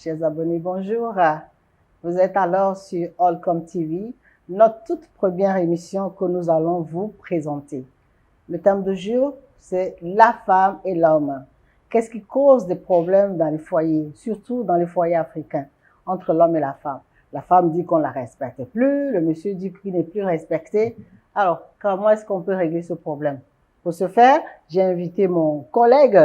Chers abonnés, bonjour. Vous êtes alors sur Holcomb TV, notre toute première émission que nous allons vous présenter. Le thème du jour, c'est la femme et l'homme. Qu'est-ce qui cause des problèmes dans les foyers, surtout dans les foyers africains, entre l'homme et la femme? La femme dit qu'on ne la respecte plus, le monsieur dit qu'il n'est plus respecté. Alors, comment est-ce qu'on peut régler ce problème? Pour ce faire, j'ai invité mon collègue,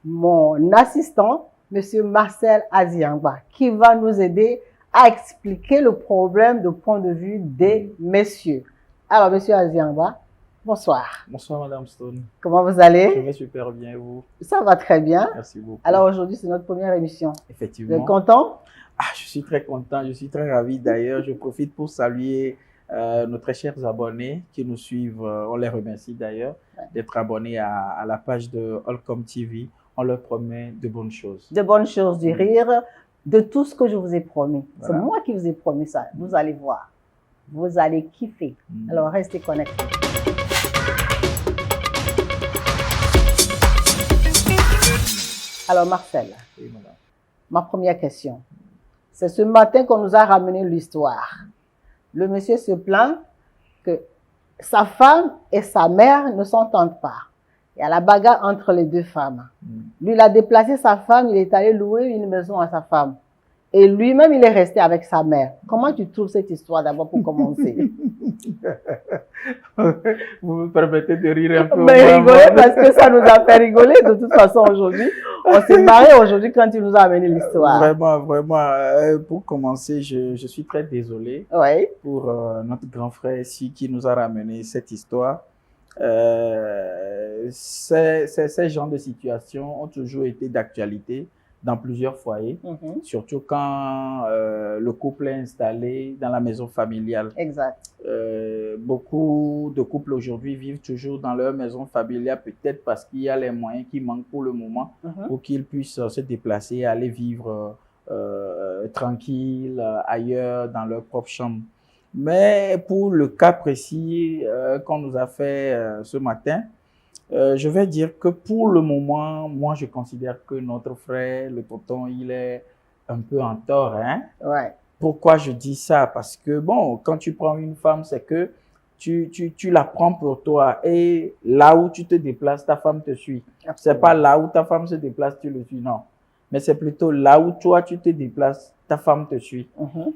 mon assistant, monsieur Marcel Aziangba, qui va nous aider à expliquer le problème du point de vue des messieurs. Alors, monsieur Aziangba, bonsoir. Bonsoir, Madame Stone. Comment vous allez? Je vais super bien, vous? Ça va très bien. Merci beaucoup. Alors, aujourd'hui, c'est notre première émission. Effectivement. Vous êtes content? Je suis très content, je suis très ravi. D'ailleurs, je profite pour saluer nos très chers abonnés qui nous suivent. On les remercie d'ailleurs d'être abonnés à la page de Holcomb TV. On leur promet de bonnes choses. De bonnes choses, du rire, de tout ce que je vous ai promis. Voilà. C'est moi qui vous ai promis ça. Vous allez voir. Vous allez kiffer. Alors, restez connectés. Alors, Marcel, Oui, madame. ma première question. C'est ce matin qu'on nous a ramené l'histoire. Le monsieur se plaint que sa femme et sa mère ne s'entendent pas. Il y a la bagarre entre les deux femmes. Lui, il a déplacé sa femme, il est allé louer une maison à sa femme. Et lui-même, il est resté avec sa mère. Comment tu trouves cette histoire d'abord pour commencer? Vous me permettez de rire un peu? Mais rigoler parce que ça nous a fait rigoler. De toute façon, aujourd'hui, on s'est marré aujourd'hui quand il nous a amené l'histoire. Vraiment, vraiment. Pour commencer, je suis très désolé Oui. pour notre grand frère ici qui nous a ramené cette histoire. Ces genres de situations ont toujours été d'actualité dans plusieurs foyers, surtout quand le couple est installé dans la maison familiale. Exact. Beaucoup de couples aujourd'hui vivent toujours dans leur maison familiale, peut-être parce qu'il y a les moyens qui manquent pour le moment pour qu'ils puissent se déplacer et aller vivre tranquille ailleurs dans leur propre chambre. Mais pour le cas précis qu'on nous a fait ce matin, je vais dire que pour le moment, moi, je considère que notre frère, le tonton, il est un peu en tort. Hein? Ouais. Pourquoi je dis ça? Parce que, bon, quand tu prends une femme, c'est que tu la prends pour toi. Et là où tu te déplaces, ta femme te suit. C'est pas là où ta femme se déplace, tu le suis, non. Mais c'est plutôt là où toi, tu te déplaces, ta femme te suit.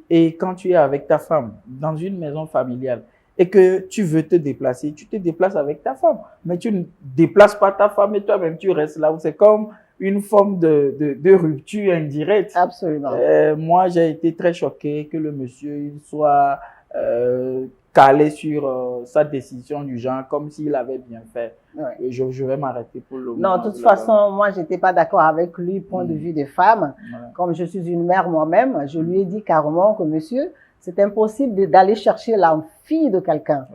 Et quand tu es avec ta femme dans une maison familiale, et que tu veux te déplacer, tu te déplaces avec ta femme. Mais tu ne déplaces pas ta femme et toi-même, tu restes là où c'est comme une forme de rupture indirecte. Absolument. Moi, j'ai été très choqué que le monsieur il soit calé sur sa décision du genre, comme s'il avait bien fait. Ouais. Je vais m'arrêter pour le moment. Non, de toute façon, moi, je n'étais pas d'accord avec lui, point de vue des femmes. Comme je suis une mère moi-même, je lui ai dit carrément que monsieur, c'est impossible d'aller chercher la fille de quelqu'un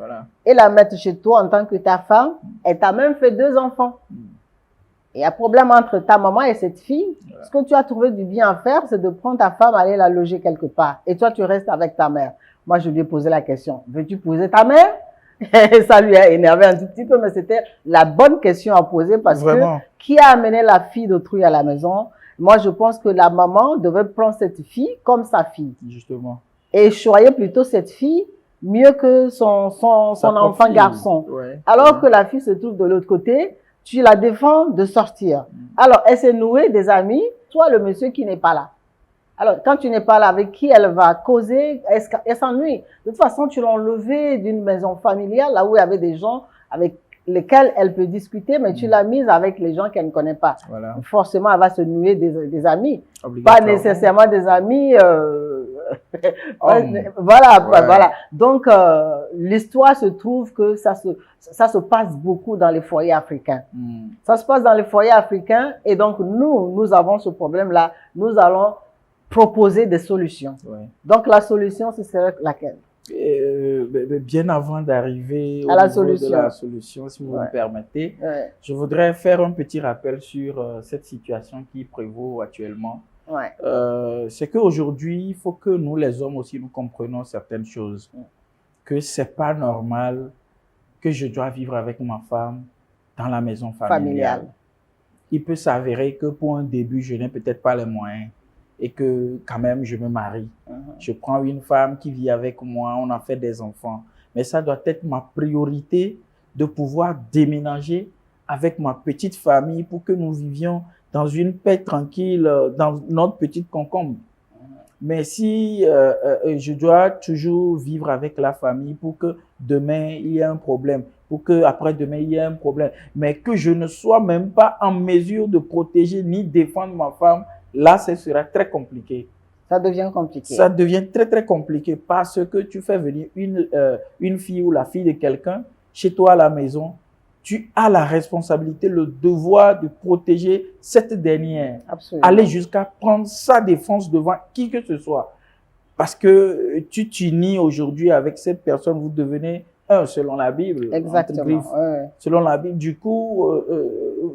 et la mettre chez toi en tant que ta femme. Elle t'a même fait 2 enfants. Il y a un problème entre ta maman et cette fille. Ce que tu as trouvé du bien à faire, c'est de prendre ta femme, aller la loger quelque part. Et toi, tu restes avec ta mère. Moi, je lui ai posé la question. Veux-tu épouser ta mère? Et ça lui a énervé un tout petit peu, mais c'était la bonne question à poser parce que qui a amené la fille d'autrui à la maison? Moi, je pense que la maman devait prendre cette fille comme sa fille. Justement. Et choyer plutôt cette fille mieux que son enfant garçon. Alors que la fille se trouve de l'autre côté, tu la défends de sortir. Alors, elle s'est nouée des amis, toi, le monsieur qui n'est pas là. Alors, quand tu n'es pas là, avec qui elle va causer, elle s'ennuie. De toute façon, tu l'as enlevée d'une maison familiale, là où il y avait des gens avec lesquels elle peut discuter, mais tu l'as mise avec les gens qu'elle ne connaît pas. Forcément, elle va se nouer des amis. Pas nécessairement des amis... voilà. Donc, l'histoire se trouve que ça se passe beaucoup dans les foyers africains. Ça se passe dans les foyers africains et donc nous avons ce problème-là. Nous allons proposer des solutions. Donc, la solution, ce serait laquelle? Bien avant d'arriver au niveau de la solution, si vous me permettez, je voudrais faire un petit rappel sur cette situation qui prévaut actuellement. C'est qu'aujourd'hui, il faut que nous, les hommes aussi, nous comprenions certaines choses. Que c'est pas normal que je dois vivre avec ma femme dans la maison familiale. Il peut s'avérer que pour un début, je n'ai peut-être pas les moyens. et que quand même je me marie. Je prends une femme qui vit avec moi, on a fait des enfants. Mais ça doit être ma priorité de pouvoir déménager avec ma petite famille pour que nous vivions dans une paix tranquille, dans notre petite concombre. Mais si je dois toujours vivre avec la famille pour que demain il y ait un problème, pour que après-demain il y ait un problème, mais que je ne sois même pas en mesure de protéger ni défendre ma femme, là, ce sera très compliqué. Ça devient compliqué. Ça devient très, très compliqué parce que tu fais venir une fille ou la fille de quelqu'un chez toi à la maison. Tu as la responsabilité, le devoir de protéger cette dernière. Absolument. Aller jusqu'à prendre sa défense devant qui que ce soit. Parce que tu t'unis aujourd'hui avec cette personne, vous devenez un selon la Bible. Exactement. Selon la Bible. Du coup,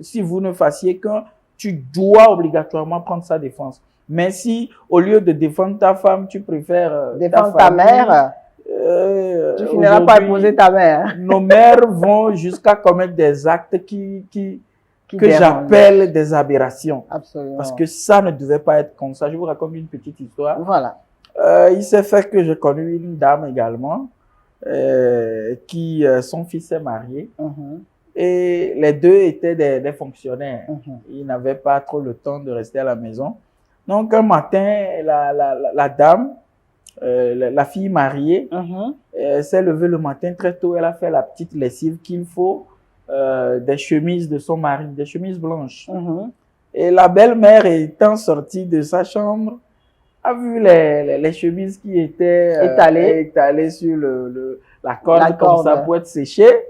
si vous ne fassiez qu'un, tu dois obligatoirement prendre sa défense. Mais si, au lieu de défendre ta femme, tu préfères défendre ta mère, tu finiras par épouser ta mère. Nos mères vont jusqu'à commettre des actes que j'appelle des aberrations. Absolument. Parce que ça ne devait pas être comme ça. Je vous raconte une petite histoire. Voilà. Il s'est fait que j'ai connu une dame également, qui, son fils s'est marié. Et les deux étaient des fonctionnaires. Ils n'avaient pas trop le temps de rester à la maison. Donc, un matin, la dame, la fille mariée, s'est levée le matin très tôt. Elle a fait la petite lessive qu'il faut des chemises de son mari, des chemises blanches. Et la belle-mère, étant sortie de sa chambre, a vu les chemises qui étaient étalées sur la corde comme ça pour être séchées.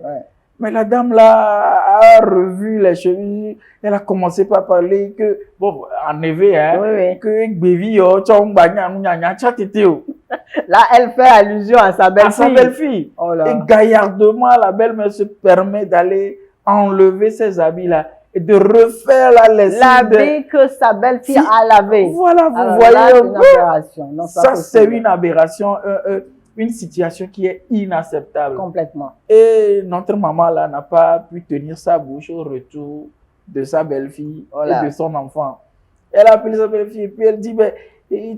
Mais la dame là a revu les chemises, elle a commencé par parler que, bon, en effet, hein, que Bévi, là, elle fait allusion à sa belle-fille. À sa belle-fille. Oh là. Et gaillardement, la belle-mère se permet d'aller enlever ses habits là et de refaire la lessive. L'habit que sa belle-fille a lavé. Voilà, vous alors voyez. Là, c'est une aberration. Non, ça, c'est une aberration. Une situation qui est inacceptable. Complètement. Et notre maman là n'a pas pu tenir sa bouche au retour de sa belle-fille et de son enfant. Elle a appelé sa belle-fille et puis elle dit, mais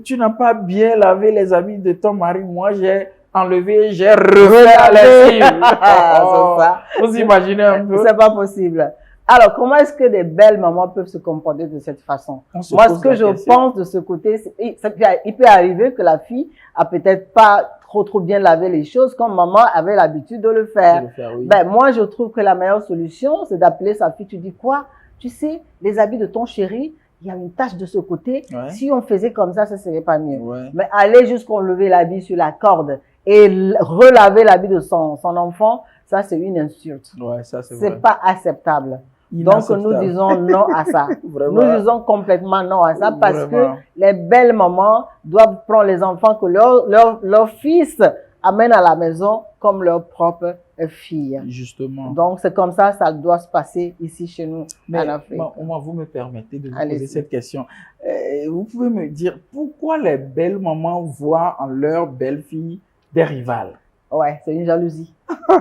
tu n'as pas bien lavé les habits de ton mari. Moi, j'ai enlevé, j'ai refait la lessive. Ça. Vous imaginez un peu? C'est pas possible. Alors, comment est-ce que des belles mamans peuvent se comporter de cette façon? Moi, ce que je pense de ce côté, il peut arriver que la fille a peut-être pas trop bien lavé les choses comme maman avait l'habitude de le faire. Oui. Ben, moi, je trouve que la meilleure solution, c'est d'appeler sa fille. Tu dis quoi? Tu sais, les habits de ton chéri, il y a une tache de ce côté. Si on faisait comme ça serait pas mieux. Mais aller jusqu'à lever l'habit sur la corde et relaver l'habit de son enfant, ça, c'est une insulte. Ça, c'est pas acceptable. Donc, nous disons non à ça. Nous disons complètement non à ça parce que les belles mamans doivent prendre les enfants que leur fils amène à la maison comme leur propre fille. Justement. Donc, c'est comme ça, ça doit se passer ici chez nous en Afrique. Moi, vous me permettez de vous poser cette question. Vous pouvez me dire pourquoi les belles mamans voient en leur belle-fille des rivales? Ouais, c'est une jalousie.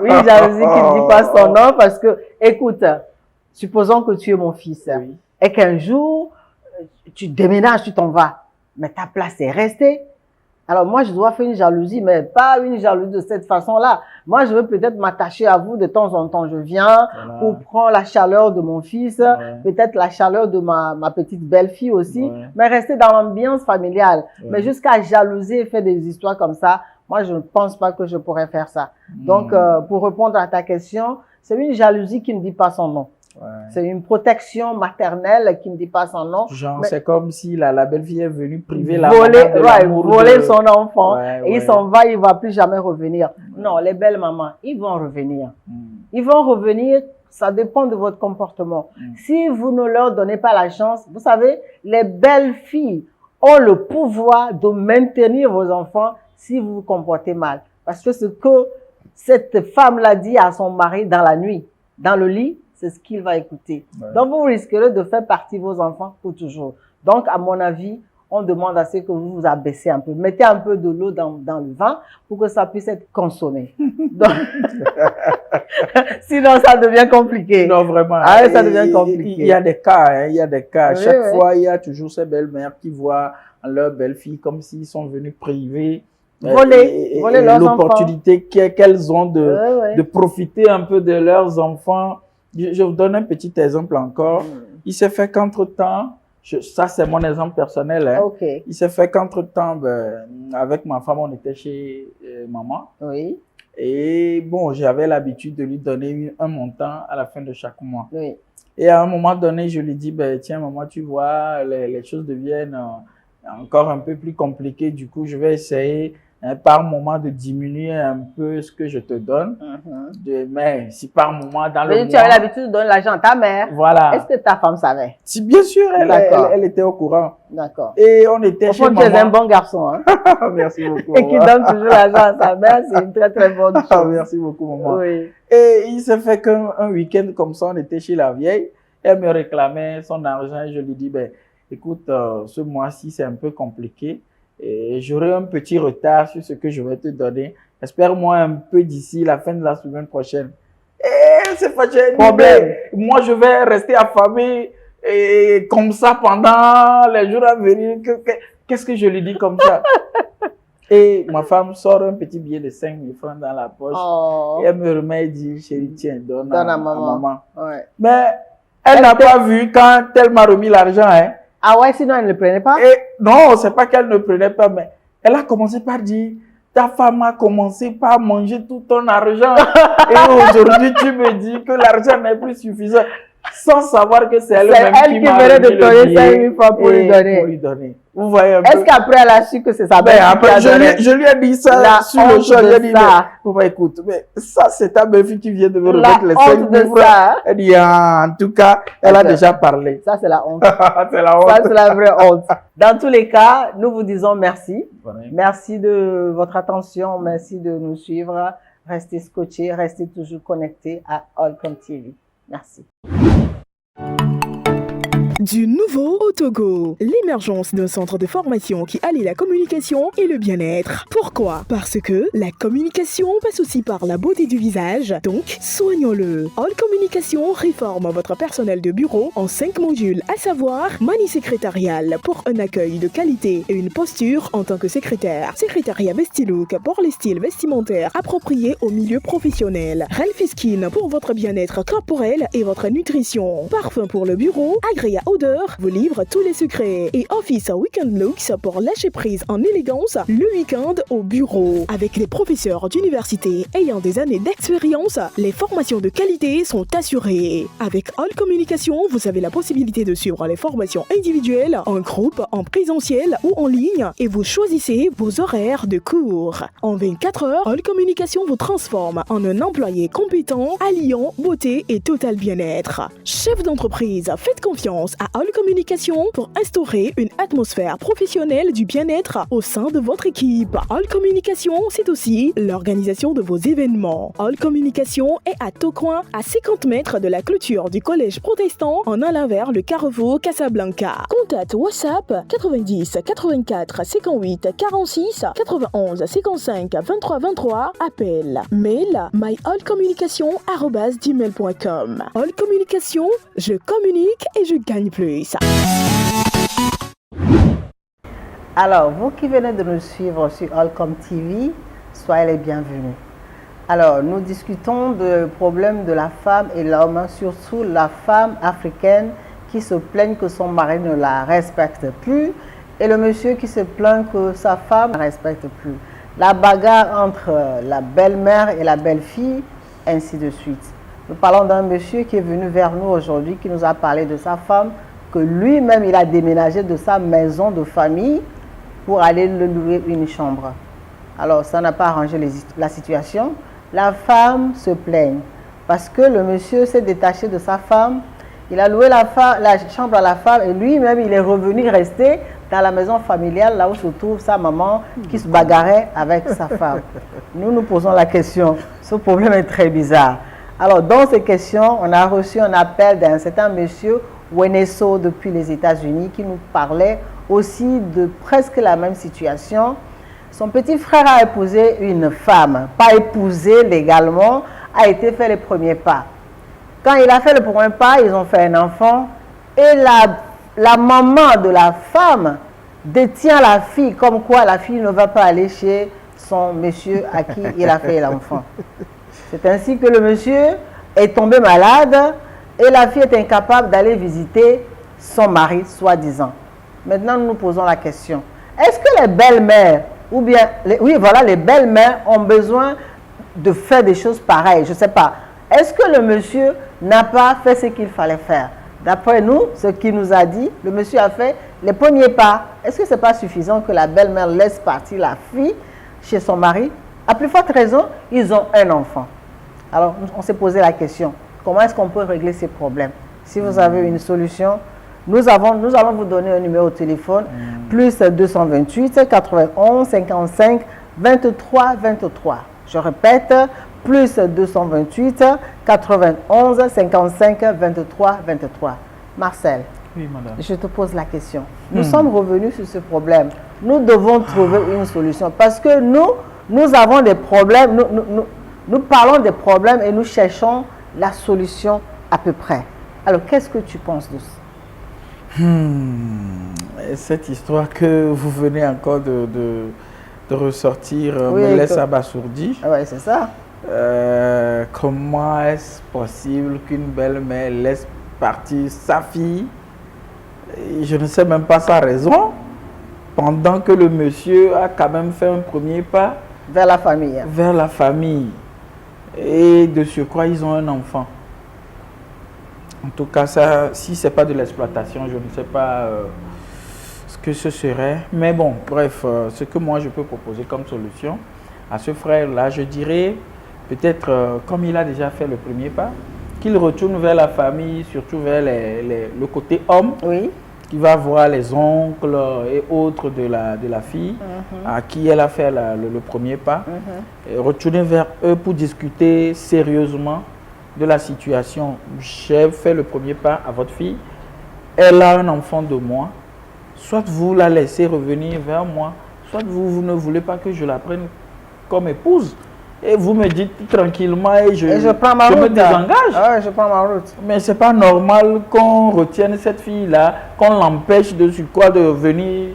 Une jalousie qui ne dit pas son nom parce que, écoute, supposons que tu es mon fils et qu'un jour, tu déménages, tu t'en vas, mais ta place est restée. Alors moi, je dois faire une jalousie, mais pas une jalousie de cette façon-là. Moi, je veux peut-être m'attacher à vous de temps en temps. Je viens pour prendre la chaleur de mon fils, peut-être la chaleur de ma petite belle-fille aussi, mais rester dans l'ambiance familiale. Mais jusqu'à jalouser et faire des histoires comme ça, moi, je ne pense pas que je pourrais faire ça. Donc, pour répondre à ta question, c'est une jalousie qui ne dit pas son nom. C'est une protection maternelle qui ne dit pas son nom. Genre, c'est comme si la belle-fille est venue priver la voler son enfant et il s'en va, il ne va plus jamais revenir. Non, les belles mamans, ils vont revenir. Ils vont revenir, ça dépend de votre comportement. Si vous ne leur donnez pas la chance, vous savez, les belles filles ont le pouvoir de maintenir vos enfants si vous vous comportez mal. Parce que ce que cette femme-là dit à son mari dans la nuit, dans le lit, c'est ce qu'il va écouter. Donc, vous risquerez de faire partie vos enfants pour toujours. Donc, à mon avis, on demande à ce que vous vous abaissez un peu. Mettez un peu de l'eau dans le vin pour que ça puisse être consommé. Donc, sinon, ça devient compliqué. Non, vraiment. Ça devient compliqué. Il y a des cas, il y a des cas. Chaque fois, il y a toujours ces belles-mères qui voient leurs belles-filles comme s'ils sont venus priver voler leurs l'opportunité qu'elles ont de profiter un peu de leurs enfants. Je vous donne un petit exemple encore. Il s'est fait qu'entre-temps, ça c'est mon exemple personnel, hein. Okay. Il s'est fait qu'entre-temps, avec ma femme, on était chez maman. Oui. Et bon, j'avais l'habitude de lui donner un montant à la fin de chaque mois. Oui. Et à un moment donné, je lui dis, tiens maman, tu vois, les choses deviennent encore un peu plus compliquées. Du coup, je vais essayer par moment de diminuer un peu ce que je te donne. Mais si par moment dans le mois... Tu avais l'habitude de donner l'argent à ta mère. Voilà. Est-ce que ta femme savait? Si, bien sûr, elle était au courant. D'accord. Et on était chez maman. Tu es un bon garçon, hein? Merci beaucoup. Et qui donne toujours l'argent à sa mère, c'est une très très bonne chose. Merci beaucoup, maman. Oui. Et il s'est fait qu'un week-end comme ça, on était chez la vieille. Elle me réclamait son argent et je lui dis, écoute, ce mois-ci, c'est un peu compliqué. Et j'aurai un petit retard sur ce que je vais te donner. Espère-moi un peu d'ici la fin de la semaine prochaine. Et c'est fâché. Problème. Moi, je vais rester affamé et comme ça pendant les jours à venir. Qu'est-ce que je lui dis comme ça? Et ma femme sort un petit billet de 5 000 francs dans la poche. Oh. Et elle me remet et dit, chérie, tiens, donne à maman. Ouais. Mais elle n'a pas vu quand elle m'a remis l'argent, hein. Ah ouais, sinon elle ne le prenait pas? Et non, c'est pas qu'elle ne prenait pas, mais elle a commencé par dire, ta femme a commencé par manger tout ton argent. Et aujourd'hui, tu me dis que l'argent n'est plus suffisant. Sans savoir que c'est elle-même qui venait de donner 5 000 francs pour lui donner. Vous voyez un peu. Est-ce qu'après elle a su que c'est sa belle-fille? Après, je lui ai dit ça sur le champ. Je lui ai dit, écoute, mais ça, c'est ta belle-fille qui vient de me remettre les 5 000 francs. Elle dit, en tout cas, elle a déjà parlé. Ça, c'est la honte. C'est la honte. Ça, c'est la vraie honte. Dans tous les cas, nous vous disons merci. Ouais. Merci de votre attention. Merci de nous suivre. Restez scotchés, restez toujours connectés à Allcom TV. Merci. Du nouveau au Togo, l'émergence d'un centre de formation qui allie la communication et le bien-être. Pourquoi? Parce que la communication passe aussi par la beauté du visage, donc soignons-le. All Communication réforme votre personnel de bureau en 5 modules, à savoir manie secrétariale pour un accueil de qualité et une posture en tant que secrétaire, secrétariat Vestilook pour les styles vestimentaires appropriés au milieu professionnel, Healthy Skin pour votre bien-être corporel et votre nutrition, parfum pour le bureau, Agréa Odeur vous livre tous les secrets et Office Weekend Looks pour lâcher prise en élégance le week-end au bureau. Avec les professeurs d'université ayant des années d'expérience, les formations de qualité sont assurées. Avec All Communication, vous avez la possibilité de suivre les formations individuelles, en groupe, en présentiel ou en ligne et vous choisissez vos horaires de cours. En 24 heures, All Communication vous transforme en un employé compétent, alliant beauté et total bien-être. Chef d'entreprise, faites confiance à All Communication pour instaurer une atmosphère professionnelle du bien-être au sein de votre équipe. All Communication, c'est aussi l'organisation de vos événements. All Communication est à Tocoin, à 50 mètres de la clôture du collège protestant, en allant vers le Carrefour Casablanca. Contact WhatsApp 90 84 58 46 91 55 23 23. Appel. Mail myallcommunication@gmail.com. All Communication, je communique et je gagne plus. Alors, vous qui venez de nous suivre sur Allcom TV, soyez les bienvenus. Alors, nous discutons du problème de la femme et l'homme, surtout la femme africaine qui se plaigne que son mari ne la respecte plus et le monsieur qui se plaint que sa femme ne la respecte plus. La bagarre entre la belle-mère et la belle-fille, ainsi de suite. Nous parlons d'un monsieur qui est venu vers nous aujourd'hui, qui nous a parlé de sa femme, que lui-même, il a déménagé de sa maison de famille pour aller le louer une chambre. Alors, ça n'a pas arrangé la situation. La femme se plaigne parce que le monsieur s'est détaché de sa femme. Il a loué la chambre à la femme et lui-même, il est revenu rester dans la maison familiale, là où se trouve sa maman qui se bagarrait avec sa femme. Nous nous posons la question. Ce problème est très bizarre. Alors, dans ces questions, on a reçu un appel d'un certain monsieur Wenesso depuis les États-Unis qui nous parlait aussi de presque la même situation. Son petit frère a épousé une femme, pas épousé légalement, a été fait les premiers pas. Quand il a fait le premier pas, ils ont fait un enfant et la maman de la femme détient la fille, comme quoi la fille ne va pas aller chez son monsieur à qui il a fait l'enfant. C'est ainsi que le monsieur est tombé malade et la fille est incapable d'aller visiter son mari, soi-disant. Maintenant, nous nous posons la question. Est-ce que les belles-mères, ou bien, les belles-mères ont besoin de faire des choses pareilles? Je ne sais pas. Est-ce que le monsieur n'a pas fait ce qu'il fallait faire? D'après nous, ce qu'il nous a dit, le monsieur a fait les premiers pas. Est-ce que ce n'est pas suffisant que la belle-mère laisse partir la fille chez son mari? À plus forte raison, ils ont un enfant. Alors, on s'est posé la question. Comment est-ce qu'on peut régler ces problèmes? Si vous avez une solution, nous allons vous donner un numéro de téléphone, plus 228 91 55 23 23. Je répète, plus 228 91 55 23 23. Marcel, oui, madame. je te pose la question. Nous sommes revenus sur ce problème. Nous devons trouver une solution parce que nous avons des problèmes, nous parlons des problèmes et nous cherchons la solution à peu près. Alors, qu'est-ce que tu penses de ça? Cette histoire que vous venez encore de ressortir me laisse abasourdi. Oui, c'est ça. Comment est-ce possible qu'une belle-mère laisse partir sa fille? Je ne sais même pas sa raison. Pendant que le monsieur a quand même fait un premier pas vers la famille. Vers la famille. Et de surcroît, ils ont un enfant. En tout cas, ça, si ce n'est pas de l'exploitation, je ne sais pas ce que ce serait. Mais bon, bref, ce que moi je peux proposer comme solution à ce frère-là, je dirais peut-être, comme il a déjà fait le premier pas, qu'il retourne vers la famille, surtout vers le côté homme, qui va voir les oncles et autres de la fille à qui elle a fait le premier pas, et retourner vers eux pour discuter sérieusement de la situation. J'ai fait le premier pas à votre fille, elle a un enfant de moi, soit vous la laissez revenir vers moi, soit vous ne voulez pas que je la prenne comme épouse. Et vous me dites tranquillement et je me désengage. Ah, je prends ma route. Mais ce n'est pas normal qu'on retienne cette fille-là, qu'on l'empêche de venir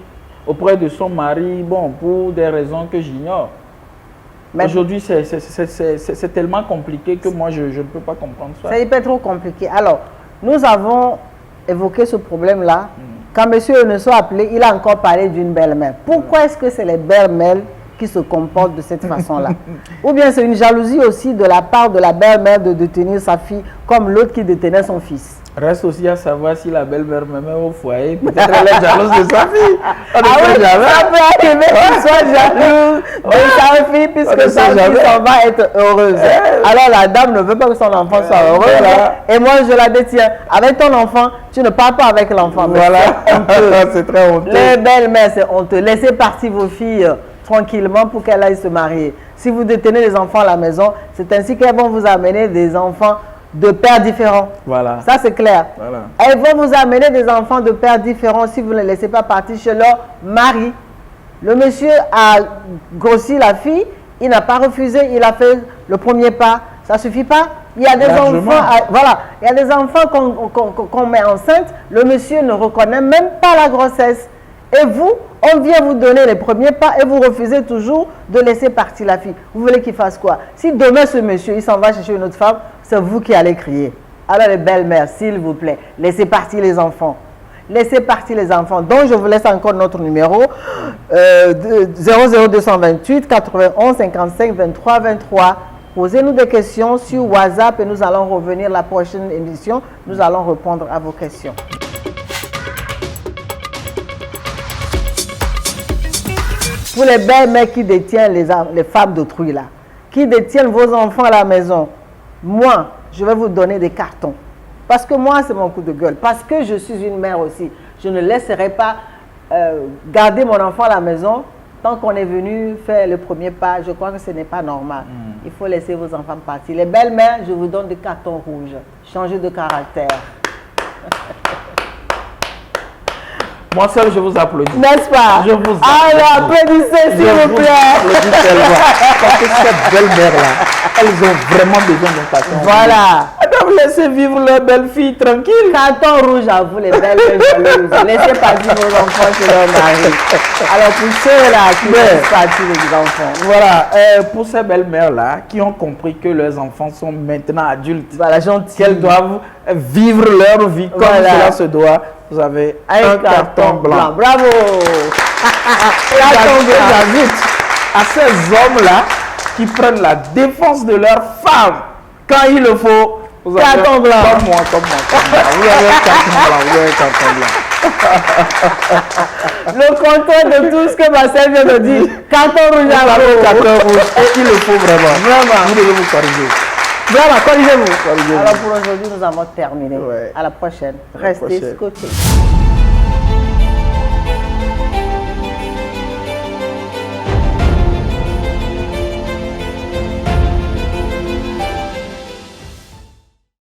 auprès de son mari, bon, pour des raisons que j'ignore. Aujourd'hui, c'est tellement compliqué que moi, je ne peux pas comprendre ça. C'est hyper trop compliqué. Alors, nous avons évoqué ce problème-là. Quand monsieur Enesso a appelé, il a encore parlé d'une belle-mère. Pourquoi est-ce que c'est les belles-mères qui se comportent de cette façon-là? Ou bien c'est une jalousie aussi de la part de la belle-mère de détenir sa fille comme l'autre qui détenait son fils. Reste aussi à savoir si la belle-mère me met au foyer, peut-être elle est jalouse de sa fille. Ça peut arriver qu'il soit jaloux de sa fille puisque sa fille s'en va être heureuse. Alors la dame ne veut pas que son enfant soit heureux. Et moi je la détiens. Avec ton enfant, tu ne parles pas avec l'enfant. Voilà, c'est très honteux. Les belles-mères, c'est honteux. Laissez partir vos filles tranquillement pour qu'elles aillent se marier. Si vous détenez les enfants à la maison, c'est ainsi qu'elles vont vous amener des enfants de pères différents. Voilà. Ça, c'est clair. Voilà. Elles vont vous amener des enfants de pères différents si vous ne les laissez pas partir chez leur mari. Le monsieur a grossi la fille, il n'a pas refusé, il a fait le premier pas. Ça ne suffit pas. Il y a des enfants, il y a des enfants qu'on met enceinte, le monsieur ne reconnaît même pas la grossesse. Et vous, on vient vous donner les premiers pas et vous refusez toujours de laisser partir la fille. Vous voulez qu'il fasse quoi? Si demain ce monsieur, il s'en va chercher une autre femme, c'est vous qui allez crier. Alors les belles-mères, s'il vous plaît, laissez partir les enfants. Laissez partir les enfants. Donc je vous laisse encore notre numéro 00228 91 55 23 23. Posez-nous des questions sur WhatsApp et nous allons revenir la prochaine émission. Nous allons répondre à vos questions. Pour les belles-mères qui détiennent les femmes d'autrui là, qui détiennent vos enfants à la maison, moi, je vais vous donner des cartons. Parce que moi, c'est mon coup de gueule. Parce que je suis une mère aussi. Je ne laisserai pas garder mon enfant à la maison tant qu'on est venu faire le premier pas. Je crois que ce n'est pas normal. Il faut laisser vos enfants partir. Les belles-mères, je vous donne des cartons rouges. Changez de caractère. Moi seul, je vous applaudis. N'est-ce pas? Je vous applaudis. Alors, applaudissez, s'il vous plaît. Parce que ces belles-mères-là, elles ont vraiment besoin d'un carton. Voilà. doivent laisser vivre leur belle-fille tranquille. Carton rouge à vous, les belles jalouses. Laissez partir vos enfants chez leur mari. Alors, pour ceux-là qui laissent partir les enfants. Voilà, pour ces belles-mères-là qui ont compris que leurs enfants sont maintenant adultes, Voilà, gentil. qu'elles doivent vivre leur vie comme cela se doit, vous avez un carton blanc. Bravo. J'ajoute à ces hommes-là qui prennent la défense de leur femme quand il le faut. Vous avez carton blanc. Comme moi. Vous avez un carton blanc. Le contraire de tout ce que Marcel vient de dire. Carton rouge à vous. Carton rouge. Et il le faut vraiment. Vraiment. Vous devez vous corriger. Vraiment, corrigez-vous. Alors pour aujourd'hui, nous avons terminé. Ouais. À la prochaine. À la Restez prochaine. scotchés.